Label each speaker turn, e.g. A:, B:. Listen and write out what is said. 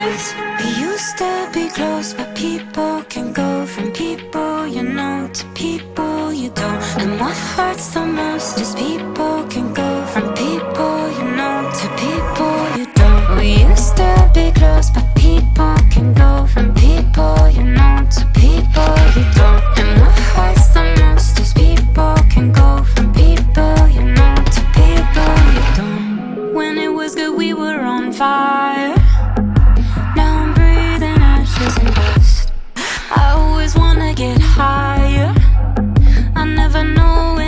A: We used to be close, but people can go from people you know to people you don't. And what hurts the most is people can go from people you know to people you don't. We used to be close, but people can go from people you know to people you don't. And what hurts the most is people can go from people you know to people you don't. When it was good, we were on fire. Now I'm breathing ashes and dust. I always wanna get higher. I never know